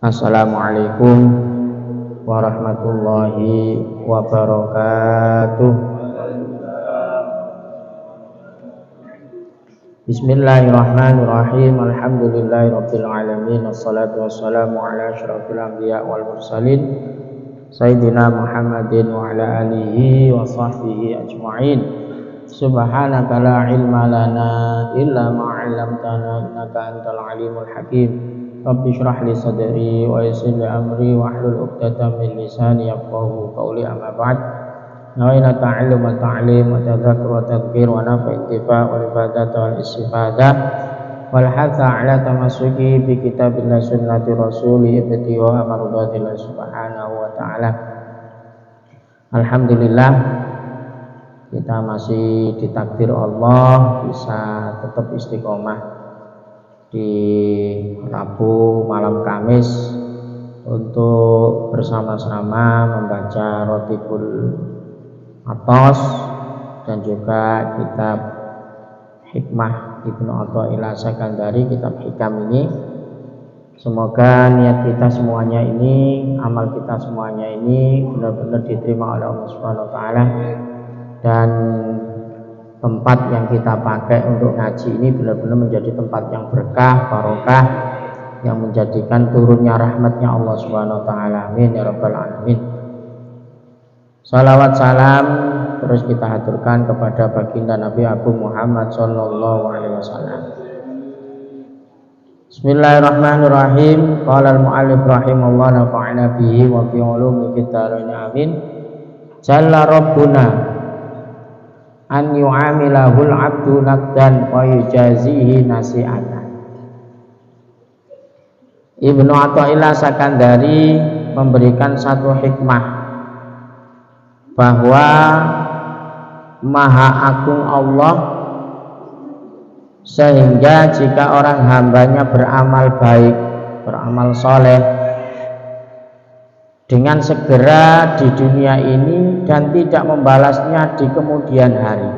Assalamualaikum warahmatullahi wabarakatuh. Bismillahirrahmanirrahim. Alhamdulillahirabbil alamin. Wassalatu wassalamu ala asyrafil anbiya wal mursalin Sayyidina Muhammadin wa ala alihi wa sahbihi ajma'in. Subhanaka la ilma lana illa ma 'allamtana innaka antal alimul hakim. Rabbi shrah li sadri wa yassir li amri wa hlul 'uqdatam min lisani yafqahu qawli. Amma ba'd. Nawaina ta'allum wa ta'lim wa tadhakkur wa tadhkir wa nafa intifa' wal ibadah wal istifadah wal hatha 'ala tamassuki bi kitabillah sunnati rasuli ibtiwa mardatillah subhanahu wa ta'ala. Alhamdulillah, kita masih ditakdir Allah bisa tetap istiqomah di Rabu malam Kamis untuk bersama-sama membaca Rotibul Athos dan juga kitab Hikmah Ibnu Athaillah Sakandari, kitab hikam ini. Semoga niat kita semuanya ini, amal kita semuanya ini benar-benar diterima oleh Allah Subhanahu wa taala, dan tempat yang kita pakai untuk ngaji ini benar-benar menjadi tempat yang berkah, barokah, yang menjadikan turunnya rahmatnya Allah Subhanahu wa taala. Amin ya rabbal alamin. Salawat salam terus kita haturkan kepada baginda Nabi Abu Muhammad sallallahu alaihi wasallam. Bismillahirrahmanirrahim. Qala al-mu'allif rahimahullah nafa'ana bihi wa fi ulumi fid-dharain amin. Jalla rabbuna an yu'amilahul abdu naqdan wa yujazihi nasi'atan. Ibnu Athaillah Sakandari memberikan satu hikmah bahwa Maha Agung Allah, sehingga jika orang hambanya beramal baik, beramal soleh, dengan segera di dunia ini dan tidak membalasnya di kemudian hari.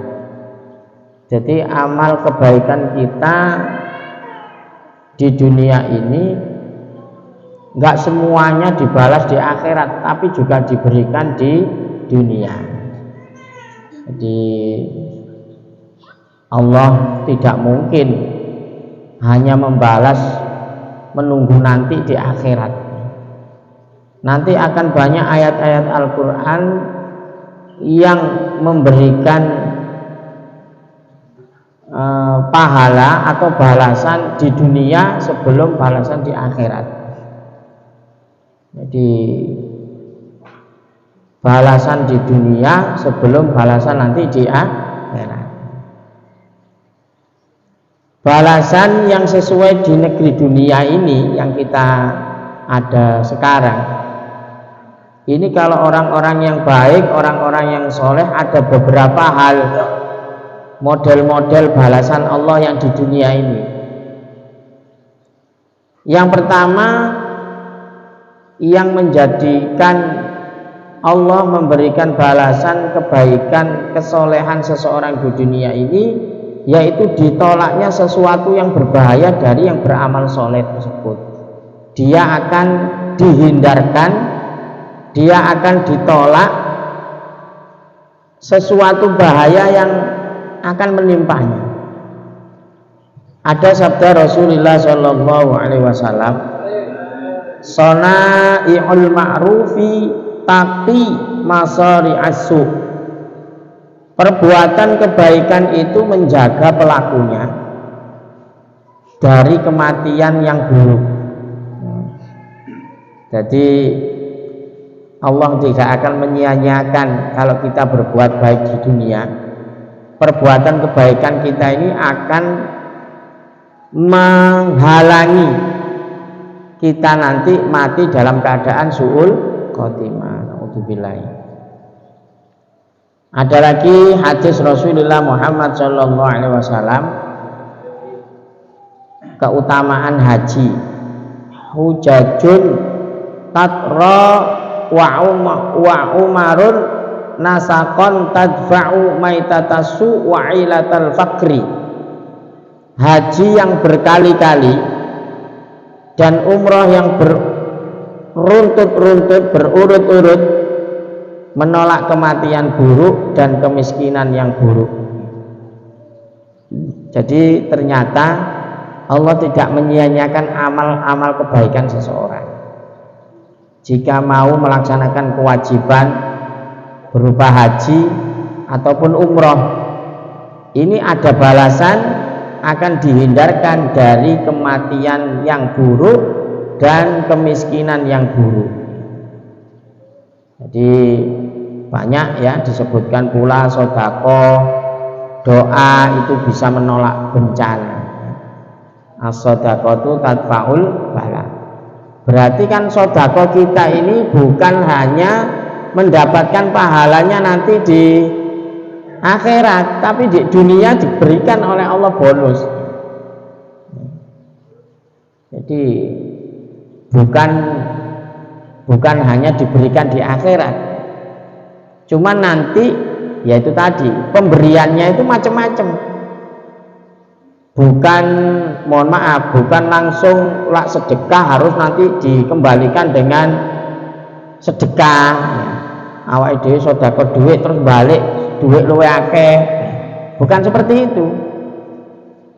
Jadi amal kebaikan kita di dunia ini enggak semuanya dibalas di akhirat, tapi juga diberikan di dunia. Jadi Allah tidak mungkin hanya membalas menunggu nanti di akhirat. Nanti akan banyak ayat-ayat Al-Quran yang memberikan pahala atau balasan di dunia sebelum balasan di akhirat. Jadi balasan di dunia sebelum balasan nanti di akhirat. Balasan yang sesuai di negeri dunia ini yang kita ada sekarang ini, kalau orang-orang yang baik, orang-orang yang soleh, ada beberapa hal model-model balasan Allah yang di dunia ini. Yang pertama, yang menjadikan Allah memberikan balasan kebaikan, kesolehan seseorang di dunia ini, yaitu ditolaknya sesuatu yang berbahaya dari yang beramal soleh tersebut. Dia akan dihindarkan, dia akan ditolak sesuatu bahaya yang akan menimpanya. Ada sabda Rasulullah sallallahu alaihi wasallam, "Sana'iul ma'rufi taqi masari'as-su." Perbuatan kebaikan itu menjaga pelakunya dari kematian yang buruk. Jadi Allah tidak akan menyia-nyiakan kalau kita berbuat baik di dunia. Perbuatan kebaikan kita ini akan menghalangi kita nanti mati dalam keadaan su'ul khotimah. Na'udzubillah. Ada lagi hadis Rasulullah Muhammad sallallahu alaihi wasallam, keutamaan haji. Hujajun tatra wa umarun nasakon tadfa'u maitatasu wa ilatal fakri. Haji yang berkali-kali dan umroh yang runtut-runtut berurut-urut menolak kematian buruk dan kemiskinan yang buruk. Jadi ternyata Allah tidak menyia-nyiakan amal-amal kebaikan seseorang. Jika mau melaksanakan kewajiban berupa haji ataupun umroh, ini ada balasan, akan dihindarkan dari kematian yang buruk dan kemiskinan yang buruk. Jadi banyak ya disebutkan pula sedekah, doa itu bisa menolak bencana. As-shadaqatu tadfa'ul bala. Berarti kan sedekah kita ini bukan hanya mendapatkan pahalanya nanti di akhirat, tapi di dunia diberikan oleh Allah bonus. Jadi bukan hanya diberikan di akhirat, cuma nanti yaitu tadi pemberiannya itu macam-macam. Bukan, mohon maaf, bukan langsung sedekah harus nanti dikembalikan dengan sedekah. Awake dhewe sedekah duit terus balik duit luwe akeh. Bukan seperti itu.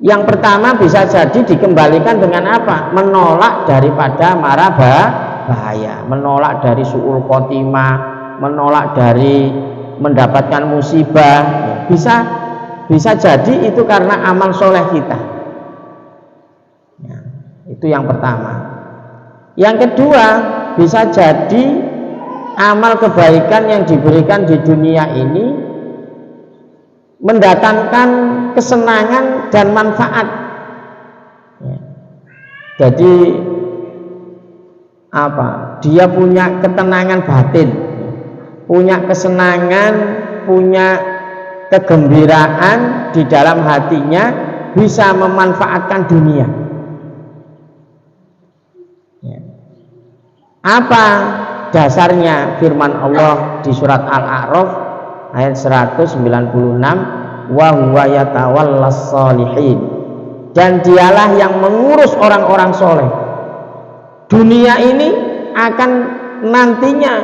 Yang pertama bisa jadi dikembalikan dengan apa? Menolak daripada mara bahaya, menolak dari su'ul khotimah, menolak dari mendapatkan musibah. Bisa jadi itu karena amal soleh kita. Ya, itu yang pertama. Yang kedua, bisa jadi amal kebaikan yang diberikan di dunia ini mendatangkan kesenangan dan manfaat. Ya. Jadi dia punya ketenangan batin, punya kesenangan, punya kegembiraan di dalam hatinya, bisa memanfaatkan dunia. Ya. Apa dasarnya? Firman Allah di surat Al-A'raf ayat 196, wa huwa yatawallas sholihin, dan dialah yang mengurus orang-orang soleh. Dunia ini akan nantinya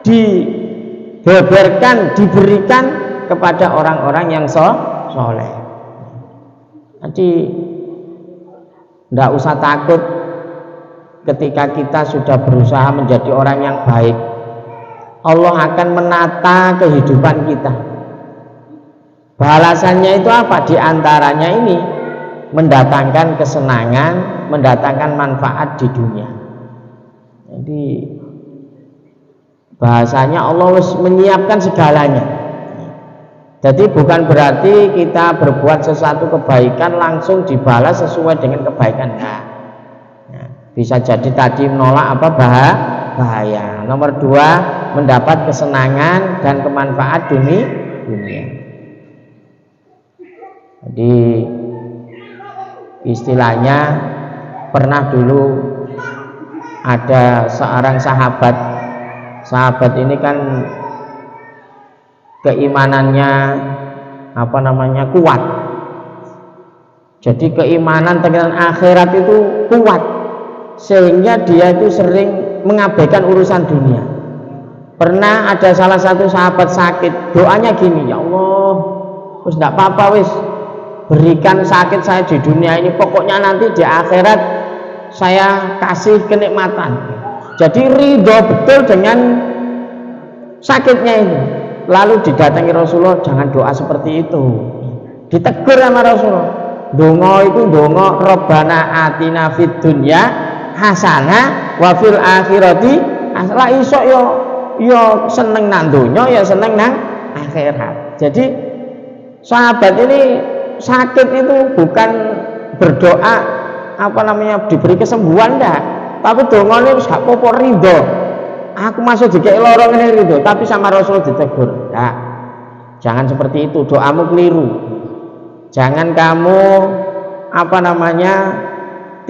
dibeberkan, diberikan kepada orang-orang yang soleh. Jadi tidak usah takut ketika kita sudah berusaha menjadi orang yang baik. Allah akan menata kehidupan kita. Balasannya itu apa? Di antaranya ini mendatangkan kesenangan, mendatangkan manfaat di dunia. Jadi bahasanya Allah menyiapkan segalanya. Jadi bukan berarti kita berbuat sesuatu kebaikan langsung dibalas sesuai dengan kebaikan. Nah, bisa jadi tadi menolak bahaya. Nomor 2, mendapat kesenangan dan kemanfaat dunia. Jadi istilahnya pernah dulu ada seorang sahabat ini kan keimanannya kuat. Jadi keimanan tentang akhirat itu kuat, sehingga dia itu sering mengabaikan urusan dunia. Pernah ada salah satu sahabat sakit, doanya gini, ya Allah, wis tidak apa-apa, wis berikan sakit saya di dunia ini, pokoknya nanti di akhirat saya kasih kenikmatan. Jadi ridho betul dengan sakitnya itu. Lalu didatangi Rasulullah, jangan doa seperti itu. Ditegur sama Rasulullah. Donga itu donga Rabbana atina fid dunya hasanah wa fil akhirati hasanah. Iso yo seneng nang donya, ya seneng nang akhirat. Jadi sahabat ini sakit itu bukan berdoa diberi kesembuhan enggak, tapi dongane wis gak apa-apa ridho. Aku masuk dikek lorong ini ridho, tapi sama Rasul ditegur. Nah, jangan seperti itu, doamu keliru. Jangan kamu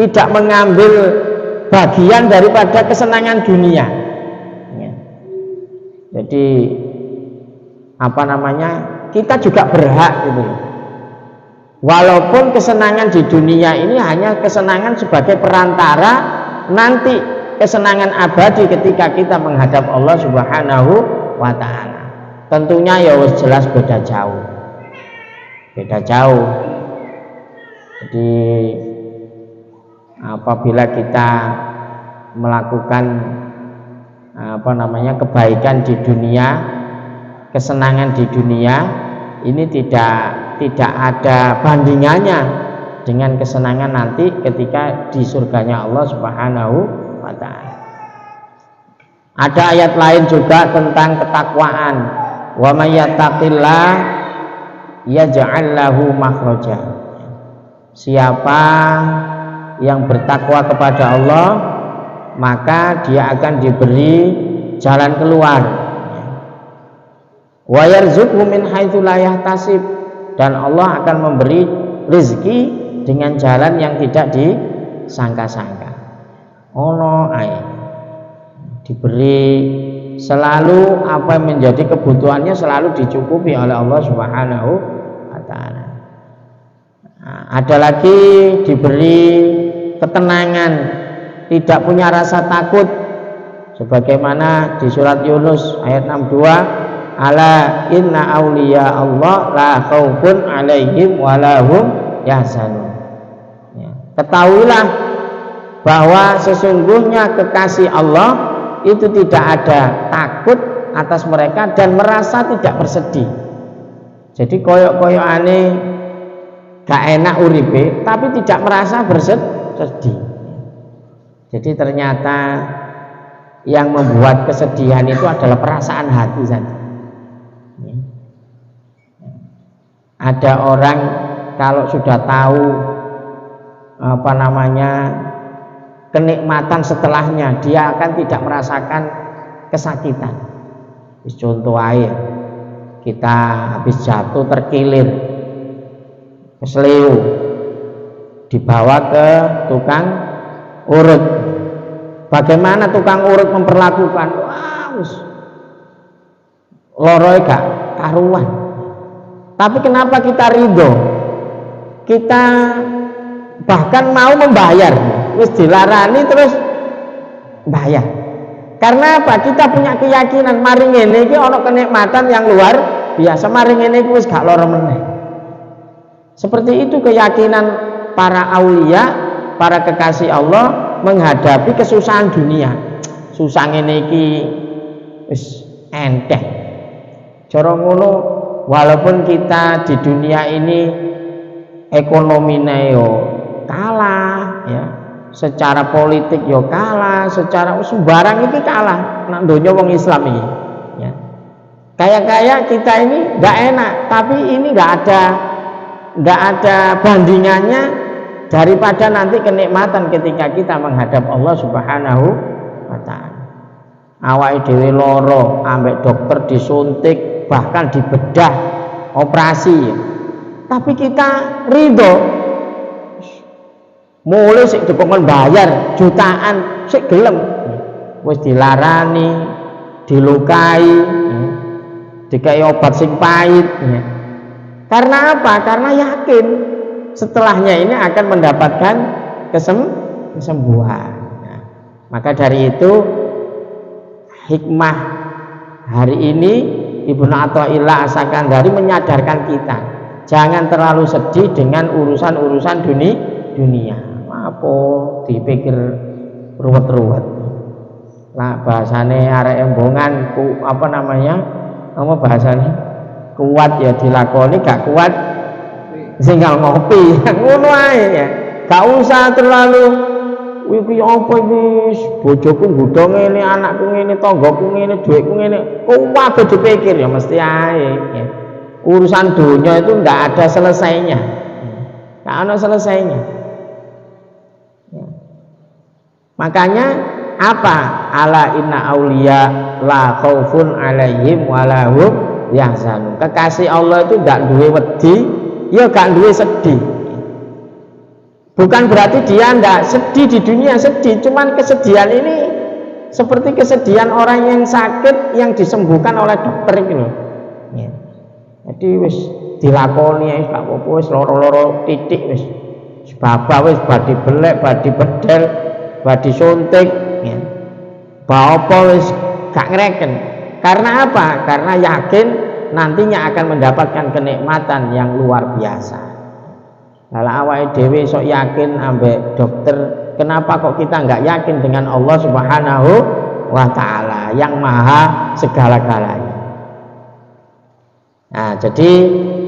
tidak mengambil bagian daripada kesenangan dunia. Ya. Jadi kita juga berhak gitu. Walaupun kesenangan di dunia ini hanya kesenangan sebagai perantara, nanti kesenangan abadi ketika kita menghadap Allah Subhanahu wa taala. Tentunya ya wis jelas beda jauh. Beda jauh. Jadi apabila kita melakukan kebaikan di dunia, kesenangan di dunia, ini tidak ada bandingannya dengan kesenangan nanti ketika di surganya Allah Subhanahu wa taala. Ada ayat lain juga tentang ketakwaan. Wa may yattaqillah yaj'al lahu makhraja. Siapa yang bertakwa kepada Allah, maka dia akan diberi jalan keluar. Wa yarzuqhu min haitsu la yahtasib, dan Allah akan memberi rezeki dengan jalan yang tidak disangka-sangka. Diberi selalu apa yang menjadi kebutuhannya selalu dicukupi oleh Allah Subhanahu wa taala. Ada lagi diberi ketenangan, tidak punya rasa takut, sebagaimana di surat Yunus ayat 62, ala inna auliya Allah la khaufun alaihim wa lahum yahzanun. Ketahuilah bahwa sesungguhnya kekasih Allah itu tidak ada takut atas mereka dan merasa tidak bersedih. Jadi koyok-koyokane gak enak uripe tapi tidak merasa bersedih. Jadi ternyata yang membuat kesedihan itu adalah perasaan hati saja. Ada orang kalau sudah tahu kenikmatan setelahnya, dia akan tidak merasakan kesakitan. Contoh aja, kita habis jatuh terkilir, kesleo, dibawa ke tukang urut. Bagaimana tukang urut memperlakukan? Wah, loroe gak karuan. Tapi kenapa kita ridho? Kita bahkan mau membayar, wis dilarani terus bayar. Karena apa? Kita punya keyakinan mari ngene iki ana kenikmatan yang luar biasa, mari ngene iki wis gak lara meneh. Seperti itu keyakinan para aulia, para kekasih Allah menghadapi kesusahan dunia. Susah ngene iki wis enteng. Cara ngono, walaupun kita di dunia ini ekonominya yo kalah, ya, secara politik yo kalah, secara sembarang itu kalah. Nak donya wong Islam ini, ya. Kaya kita ini nggak enak, tapi ini nggak ada bandingannya daripada nanti kenikmatan ketika kita menghadap Allah Subhanahu wa taala. Awake dhewe loro, ambek dokter disuntik, bahkan dibedah, operasi, ya. Tapi kita ridho, mulai sik dikongkon bayar jutaan sik gelem, wis dilarani, dilukai, dikai obat sing pahit, ya. Karena apa? Karena yakin setelahnya ini akan mendapatkan kesembuhan. Nah, maka dari itu hikmah hari ini Ibnu Athaillah As-Sakandari menyadarkan kita jangan terlalu sedih dengan urusan-urusan dunia. Apa dipikir ruwet-ruwet. Lah bahasane arek embongan apa bahasane? Kuat ya dilakoni, gak kuat tinggal ngopi. Ngono ae ya. Gak usah terlalu iki apa iki bojoku nggodho ngene, anakku ngene, tanggaku ngene, dhuwitku ngene. Kabeh dipikir ya mesti ae ya. Urusan dunia itu enggak ada selesainya. Enggak ada selesainya. Ya. Makanya apa? Ala inna auliya la khaufun alaihim wa lahum yahzanun. Kekasih Allah itu enggak duwe wedi, ya enggak duwe sedih. Bukan berarti dia enggak sedih di dunia, sedih, cuman kesedihan ini seperti kesedihan orang yang sakit yang disembuhkan oleh dokter gitu. Ya. Jadi wis dilakoni wis gak apa-apa, wis loro-loro titik wis babak wis badi belek, badi bedel, badi suntik, ya. Bapak wis gak ngreken. Karena apa? Karena yakin nantinya akan mendapatkan kenikmatan yang luar biasa. Kalau awake dhewe sok yakin ambek dokter, kenapa kok kita nggak yakin dengan Allah Subhanahu wa Ta'ala yang maha segala-galanya? Nah, jadi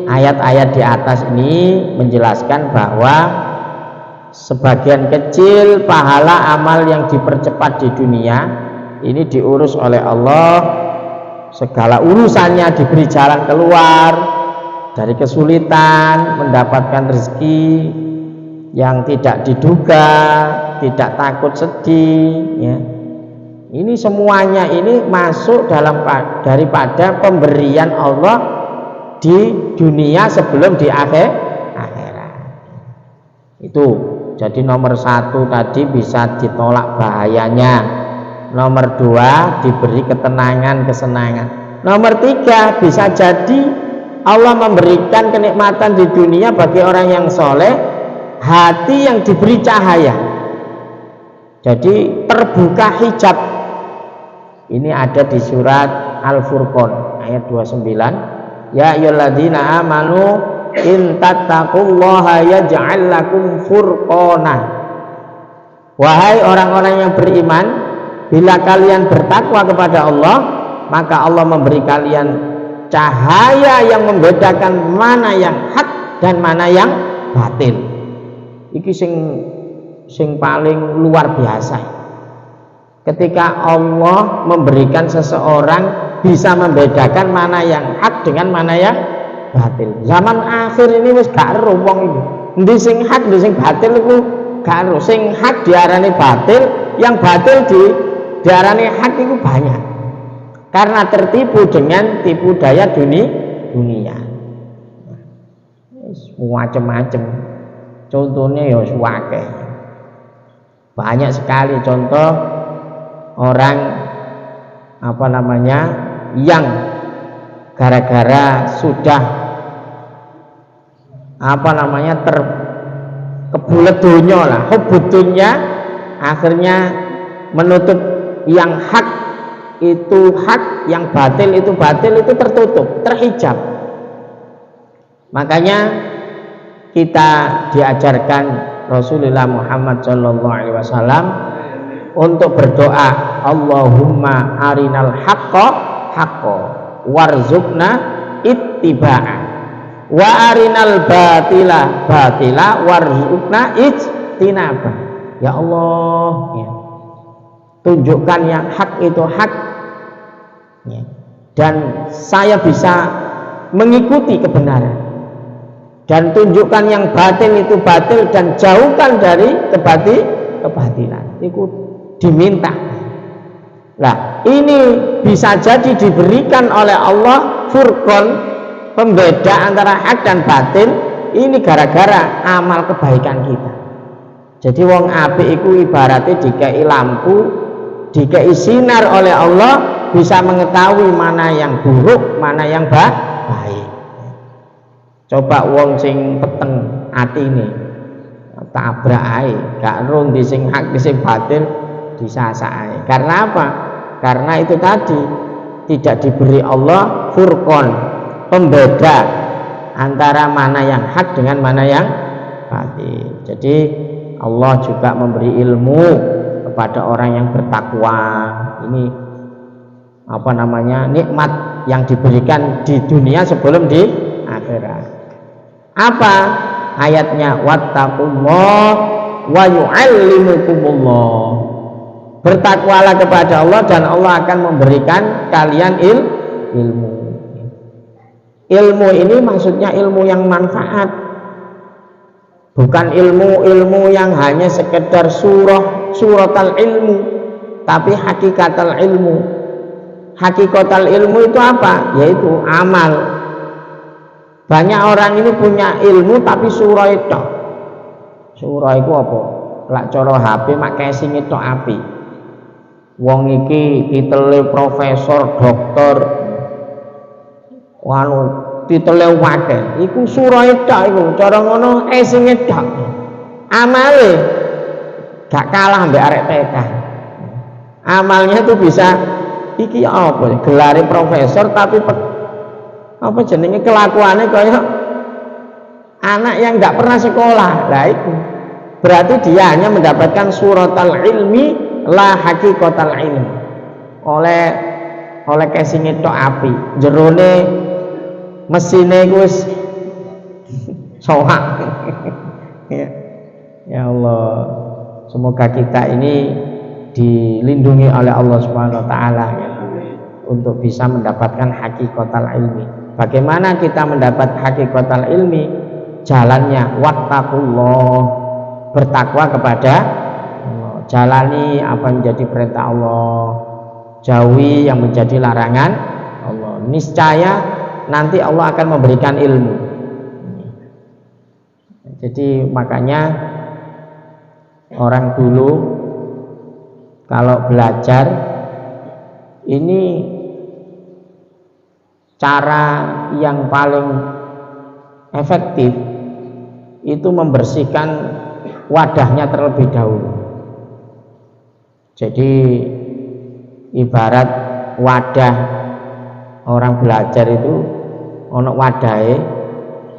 ayat-ayat di atas ini menjelaskan bahwa sebagian kecil pahala amal yang dipercepat di dunia ini diurus oleh Allah, segala urusannya diberi jalan keluar dari kesulitan, mendapatkan rezeki yang tidak diduga, tidak takut sedih, ya. Ini semuanya ini masuk dalam daripada pemberian Allah di dunia sebelum di akhirat. Itu jadi nomor satu tadi bisa ditolak bahayanya, nomor dua diberi ketenangan kesenangan, nomor tiga bisa jadi Allah memberikan kenikmatan di dunia bagi orang yang soleh, hati yang diberi cahaya, jadi terbuka hijab. Ini ada di surat Al-Furqan ayat 29. Ya ayyuhalladzina amanu in tattaqullaha yaj'al lakum furqana. Wahai orang-orang yang beriman, bila kalian bertakwa kepada Allah, maka Allah memberi kalian cahaya yang membedakan mana yang hak dan mana yang batil. Iki sing paling luar biasa. Ketika Allah memberikan seseorang bisa membedakan mana yang hak dengan mana yang batil. Zaman akhir ini wis gak ero wong iki. Endi sing hak, endi sing batil iku gak ero. Sing hak diarani batil, yang batil diarani hak itu banyak. Karena tertipu dengan tipu daya dunia. Macam-macam. Contohnya ya suwake. Banyak sekali contoh orang yang gara-gara sudah terkebulet dunia lah, hubud dunya, akhirnya menutup yang hak itu hak, yang batil itu tertutup, terhijab. Makanya kita diajarkan Rasulullah Muhammad SAW untuk berdoa, Allahumma arinal haqqa haqqa warzuqna ittiba'a wa arinal batila batila warzuqna ijtinaba. Ya Allah, ya, tunjukkan yang hak itu hak, ya, dan saya bisa mengikuti kebenaran, dan tunjukkan yang batil itu batil dan jauhkan dari kebatilan. Itu diminta. Nah, ini bisa jadi diberikan oleh Allah furqan, pembeda antara hak dan batil. Ini gara-gara amal kebaikan kita. Jadi wong apik iku ibaratnya dikai lampu, dikai sinar oleh Allah, bisa mengetahui mana yang buruk, mana yang baik. Coba wong sing peteng atine tabrak ae, gak ero ndi sing hak ndi sing batil, disasae. Karena apa? Karena itu tadi tidak diberi Allah furqan, pembeda antara mana yang hak dengan mana yang batil. Jadi Allah juga memberi ilmu kepada orang yang bertakwa. Ini nikmat yang diberikan di dunia sebelum di akhirat. Apa ayatnya? Wattaqullah wa yu'allimukumullah. Bertakwalah kepada Allah dan Allah akan memberikan kalian ilmu. Ilmu ini maksudnya ilmu yang manfaat, bukan ilmu yang hanya sekedar suratal ilmu, tapi hakikatal ilmu. Hakikatal ilmu itu apa? Yaitu amal. Banyak orang ini punya ilmu tapi surah itu. Surah itu apa? Lak cara HP mak casing itu api. Wong iki titele profesor, doktor, titele wakil. Iku surah itu iku cara ngono casing itu. Amale gak kalah mbek arek TK. Amalnya tuh bisa iki apa? Gelare profesor tapi apa jenenge kelakuannya kayak anak yang nggak pernah sekolah. Lah itu berarti dia hanya mendapatkan suratal ilmi la haqiqatal ilmi. Oleh casing tok api, jerone mesine wis soak. Ya Allah, semoga kita ini dilindungi oleh Allah Subhanahu wa taala ya, untuk bisa mendapatkan hakikatul ilmi. Bagaimana kita mendapat hakikatul ilmi? Jalannya wattaqullah, bertakwa kepada Allah. Jalani apa yang menjadi perintah Allah, jauhi yang menjadi larangan Allah. Niscaya nanti Allah akan memberikan ilmu. Jadi makanya orang dulu kalau belajar ini cara yang paling efektif itu membersihkan wadahnya terlebih dahulu. Jadi ibarat wadah orang belajar itu ono wadahe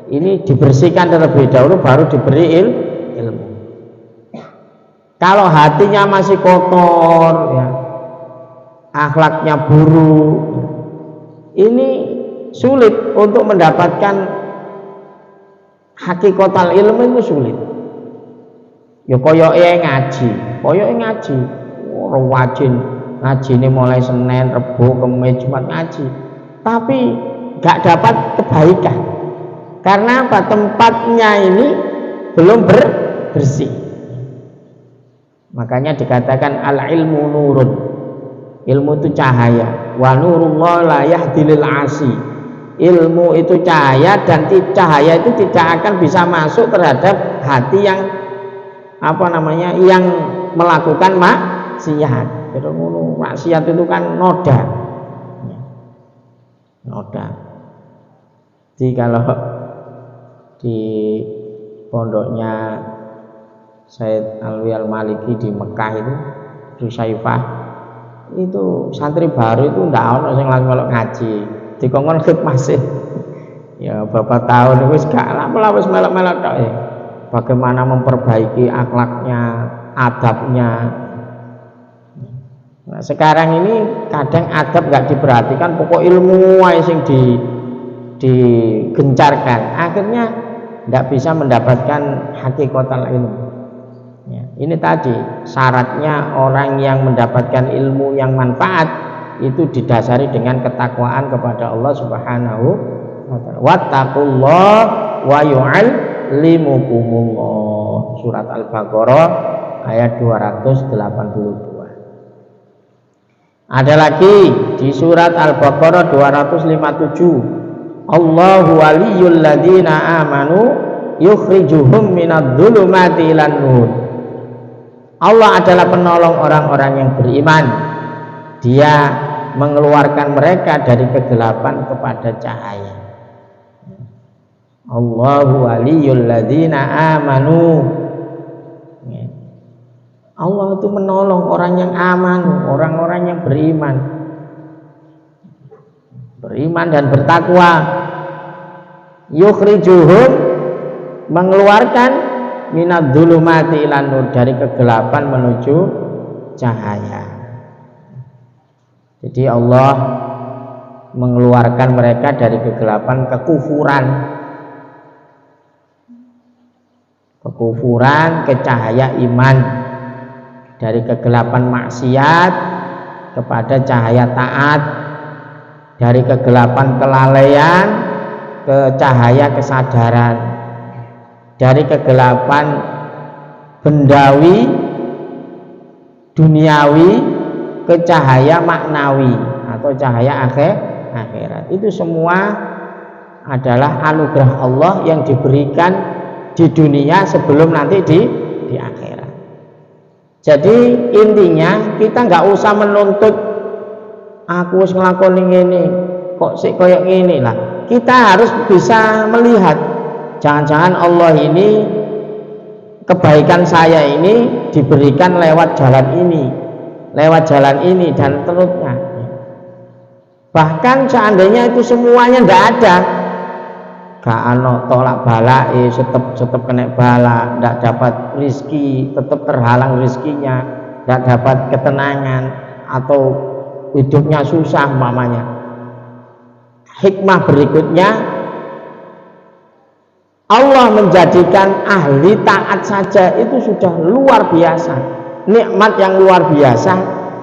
ini dibersihkan terlebih dahulu baru diberi ilmu. Kalau hatinya masih kotor ya, akhlaknya buruk, ini sulit untuk mendapatkan hakikatul ilmu, itu sulit. Ya koyoke ngaji, ora wajib ngaji ini mulai Senin, Rebo, Kamis, Jumat ngaji, tapi gak dapat kebaikan. Karena apa? Tempatnya ini belum bersih. Makanya dikatakan al ilmu nurun, ilmu itu cahaya. Wa nurullah la yahdilil asi, ilmu itu cahaya dan cahaya itu tidak akan bisa masuk terhadap hati yang yang melakukan maksiat. Maksiat itu kan noda. Jadi kalau di pondoknya Said Alwi Al-Maliki di Mekah itu di Saifah itu santri baru itu ndak ono sing langsung melok ngaji dikongkon khidmah sih ya beberapa tahun wis gak lama wis melok-melok tok ya. Bagaimana memperbaiki akhlaknya, adabnya. Nah, sekarang ini kadang adab gak diperhatikan, pokok ilmu aja sing digencarkan, akhirnya ndak bisa mendapatkan hakikatul ilmu. Ya, ini tadi syaratnya orang yang mendapatkan ilmu yang manfaat itu didasari dengan ketakwaan kepada Allah Subhanahu wa ta'ala. Wattaqullah wa yu'allimukumullah. Surat Al-Baqarah ayat 282. Ada lagi di surat Al-Baqarah 257. Allahu waliyul ladzina amanu yukhrijuhum minadh-dhulumati ilan nur. Allah adalah penolong orang-orang yang beriman. Dia mengeluarkan mereka dari kegelapan kepada cahaya. Allahu waliyul ladzina amanu. Allah itu menolong orang yang aman, orang-orang yang beriman dan bertakwa. Yukhrijuhum, mengeluarkan minadh-dhulumati ilan nur, dari kegelapan menuju cahaya. Jadi Allah mengeluarkan mereka dari kegelapan kekufuran ke cahaya iman, dari kegelapan maksiat kepada cahaya taat, dari kegelapan kelalaian ke cahaya kesadaran, dari kegelapan bendawi duniawi ke cahaya maknawi atau cahaya akhirat. Itu semua adalah anugerah Allah yang diberikan di dunia sebelum nanti di akhirat. Jadi intinya kita nggak usah menuntut aku harus ngelakoni ini kok sih koyok ini lah. Kita harus bisa melihat, jangan-jangan Allah ini, kebaikan saya ini diberikan lewat jalan ini. lewat jalan ini dan seterusnya. Bahkan seandainya itu semuanya tidak ada, gak ano tolak balak, tetap kena bala, tidak dapat rizki, tetap terhalang rizkinya, tidak dapat ketenangan atau hidupnya susah umpamanya. Hikmah berikutnya, Allah menjadikan ahli taat saja itu sudah luar biasa, nikmat yang luar biasa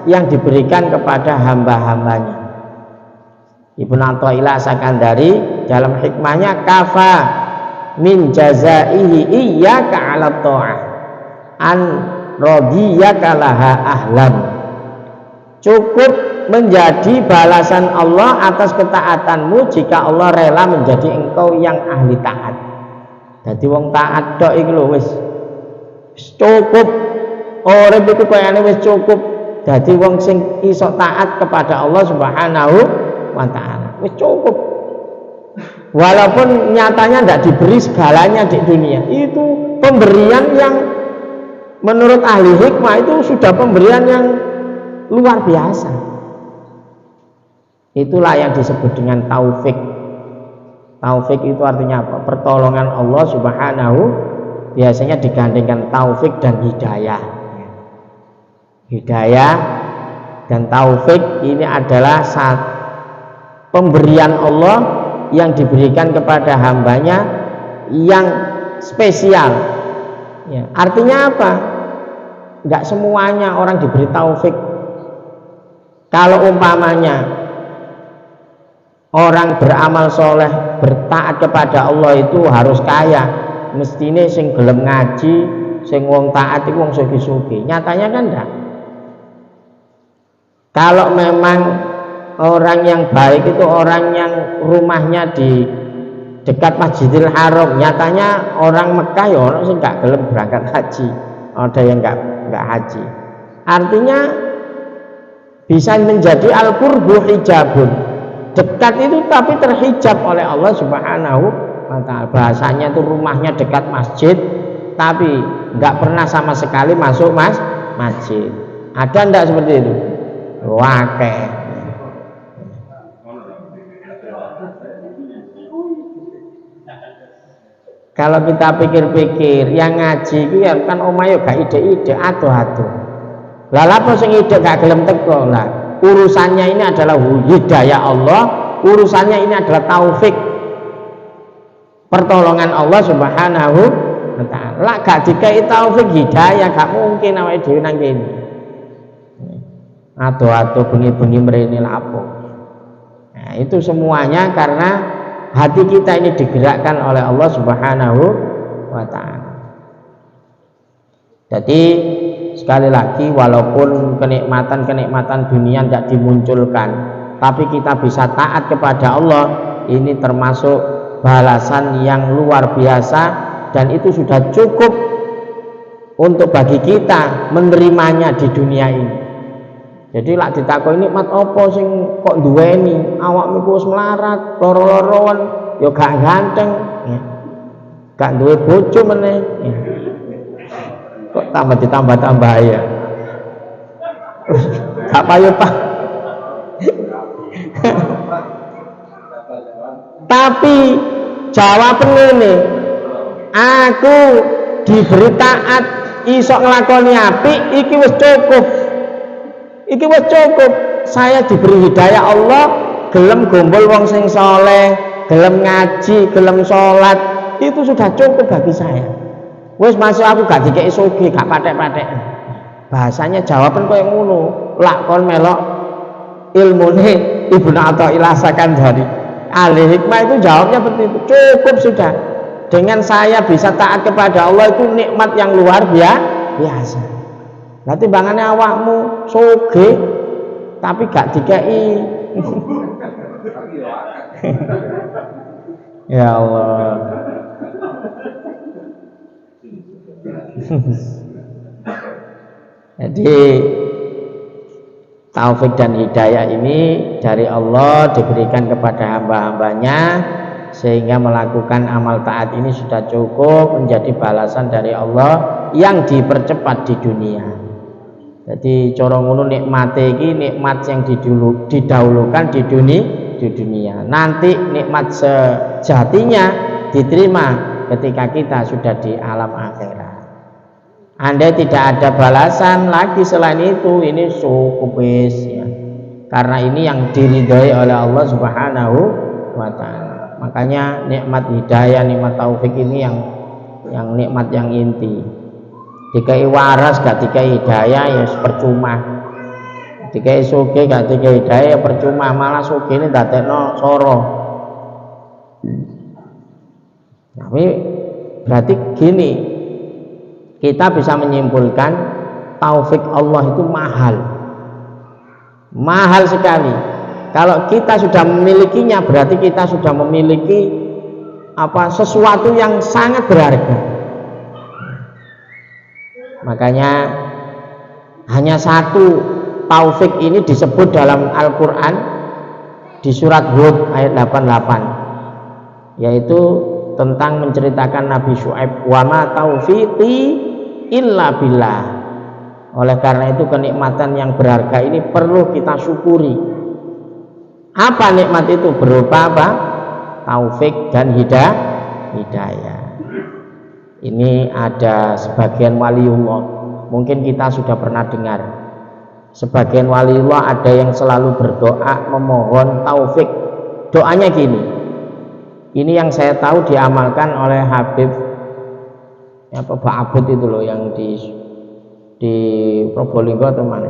yang diberikan kepada hamba-hambanya. Ibnu Athaillah Sakandari dalam hikmahnya, kafa min jazaihi iyyaka 'ala ta'ah an radiyaka laha ahlan. Cukup menjadi balasan Allah atas ketaatanmu jika Allah rela menjadi engkau yang ahli taat. Jadi wong taat tok iki lho wis cukup, urip iku koyane wis cukup. Dadi wong sing iso taat kepada Allah Subhanahu wa ta'ala wis cukup. Walaupun nyatanya tidak diberi segalanya di dunia, itu pemberian yang menurut ahli hikmah itu sudah pemberian yang luar biasa. Itulah yang disebut dengan taufik. Taufik itu artinya apa? Pertolongan Allah Subhanahu, biasanya digandengkan taufik dan hidayah. Hidayah dan taufik ini adalah pemberian Allah yang diberikan kepada hambanya yang spesial. Ya, artinya apa? Enggak semuanya orang diberi taufik. Kalau umpamanya orang beramal soleh, bertaat kepada Allah itu harus kaya, mestine sing gelem ngaji, sing wong taat itu wong sugih-sugih. Nyatanya kan enggak. Kalau memang orang yang baik itu orang yang rumahnya di dekat Masjidil Haram, nyatanya orang Mekah ya orang sing enggak gelem berangkat haji, ada yang enggak haji. Artinya bisa menjadi al-qurbu hijabun, dekat itu tapi terhijab oleh Allah Subhanahu wa ta'ala. Bahasanya itu rumahnya dekat masjid tapi enggak pernah sama sekali masuk masjid. Ada enggak seperti itu? Wakeh. Kalau kita pikir-pikir, yang ngaji itu ya kan omahe gak ide-ide, ado-ado. Lah apa sing ide gak gelem teko? Lah urusannya ini adalah hidayah Allah, urusannya ini adalah taufik, pertolongan Allah Subhanahu wa ta'ala. Lah gak dikai taufik hidayah gak mungkin awake dhewe nang kene. Ado-ado bengi-bengi mrene lapo. Nah, itu semuanya karena hati kita ini digerakkan oleh Allah Subhanahu wa ta'ala. Jadi sekali lagi, walaupun kenikmatan dunia tidak dimunculkan, tapi kita bisa taat kepada Allah, ini termasuk balasan yang luar biasa, dan itu sudah cukup untuk bagi kita menerimanya di dunia ini. Jadi lak ditakoni nikmat apa sing kok duweni, awakmu wis melarat, loro-loroan, ya gak ganteng, ya. Gak duwe bojo meneh, ya. Kok ditambah ya. Gak payu Pak. Tapi jawaban ngene, aku diberi taat, iso nglakoni apik, iki wis cukup. Iki wis cukup. Saya diberi hidayah Allah, gelem gombol wong sing saleh, gelem ngaji, gelem salat, itu sudah cukup bagi saya. Wis masih aku gak dikeki sugih, gak patek-patekan. Bahasanya jawaban koyo ngono. Lak kon melok ilmune Ibnu Athaillah Sakandari. Ahli hikmah itu jawabnya seperti itu. Cukup sudah. Dengan saya bisa taat kepada Allah itu nikmat yang luar biasa. Nanti bangane awakmu sugih tapi gak dikei. Ya Allah. Jadi taufik dan hidayah ini dari Allah diberikan kepada hamba-hambanya, sehingga melakukan amal taat ini sudah cukup menjadi balasan dari Allah yang dipercepat di dunia. Jadi cara ngono nikmate iki nikmat yang didahulukan di dunia. Nanti nikmat sejatinya diterima ketika kita sudah di alam akhirat. Andai tidak ada balasan lagi selain itu, ini cukup wis ya. Karena ini yang diridhoi oleh Allah Subhanahu wa taala. Makanya nikmat hidayah, nikmat taufik ini yang nikmat yang inti. Dikai waras gak dikai hidayah ya percuma. Dikai sugih gak dikai hidayah ya percuma, malah sugih ini dadekno soro. Tapi berarti gini, kita bisa menyimpulkan taufik Allah itu mahal sekali. Kalau kita sudah memilikinya, berarti kita sudah memiliki sesuatu yang sangat berharga. Makanya hanya satu taufik ini disebut dalam Al-Quran di surat Hud ayat 88, yaitu tentang menceritakan Nabi Syuaib, wa ma taufiqi illa billah. Oleh karena itu kenikmatan yang berharga ini perlu kita syukuri. Apa nikmat itu? Berupa apa? Taufik dan hidayah. Ini ada sebagian waliullah, mungkin kita sudah pernah dengar. Sebagian waliullah ada yang selalu berdoa memohon taufik. Doanya gini, ini yang saya tahu diamalkan oleh Habib Pak Abud itu loh, yang di Probolinggo atau mana.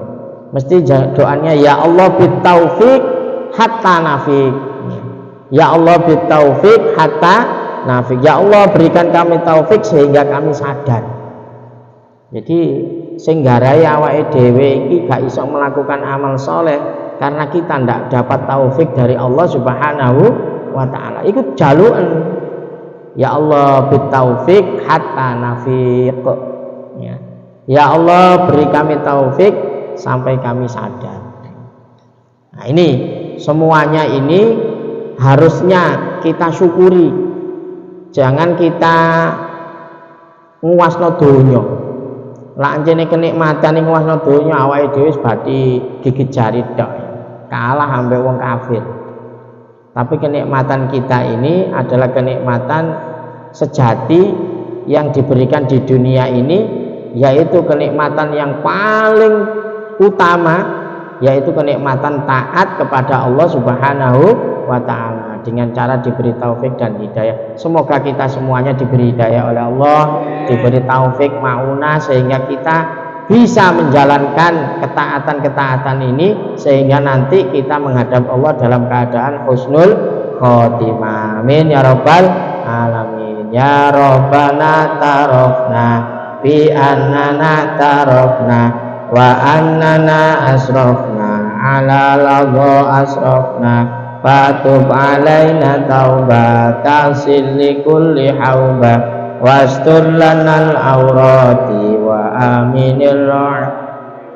Mesti doanya, ya Allah bitaufik hatta nafik. Ya Allah bitaufik hatta nafik. Ya Allah berikan kami taufik sehingga kami sadar. Jadi sing garai awake dhewe iki gak iso melakukan amal soleh karena kita ndak dapat taufik dari Allah Subhanahu wa taala. Iku jalukan. Ya Allah bitaufik hatta nafik. Ya Allah beri kami taufik sampai kami sadar. Nah, ini semuanya ini harusnya kita syukuri. Jangan kita nguasno donya. Lah anjene kenikmatan ning nguasno donya awake dhewe berarti gigit jari tok. Kalah ambek wong kafir. Tapi kenikmatan kita ini adalah kenikmatan sejati yang diberikan di dunia ini, yaitu kenikmatan yang paling utama, yaitu kenikmatan taat kepada Allah Subhanahu wa taala dengan cara diberi taufik dan hidayah. Semoga kita semuanya diberi hidayah oleh Allah, diberi taufik maunah sehingga kita bisa menjalankan ketaatan-ketaatan ini sehingga nanti kita menghadap Allah dalam keadaan husnul khotimah. Amin ya rabbal alamin. Ya rabbana tarafna bi annana tarafna wa annana asrafna ala ladha asrafna fatub alaina taubatan silli kulli hauba wastur lanal aurati wa aminil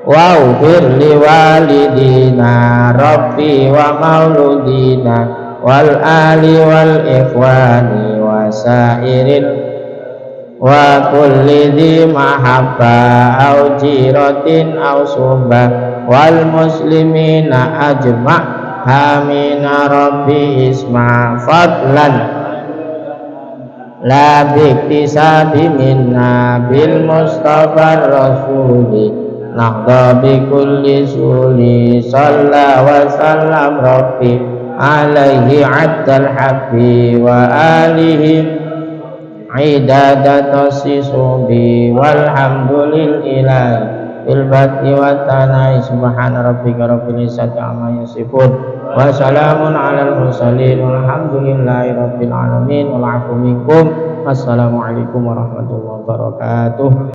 wa ufir li walidina rabbi wa mauludina wal ali wal ikhwani wa sairil wa kulli dhi mahabba au jiratin au suhbah wal muslimina ajma' hamina rabbi isma fadlan la biktisabi minna bil mustafa rasuli nahda bi kulli suli salla wa sallam rabbi alaihi addal habbi wa alihi idadata sisubi walhamdulillahi bil bati wa tanai subhana rabbika rabbil izzati amma yasifun wa salamun alal mursalin walhamdulillahi rabbil alamin wal afu minkum. Wassalamualaikum warahmatullahi wabarakatuh.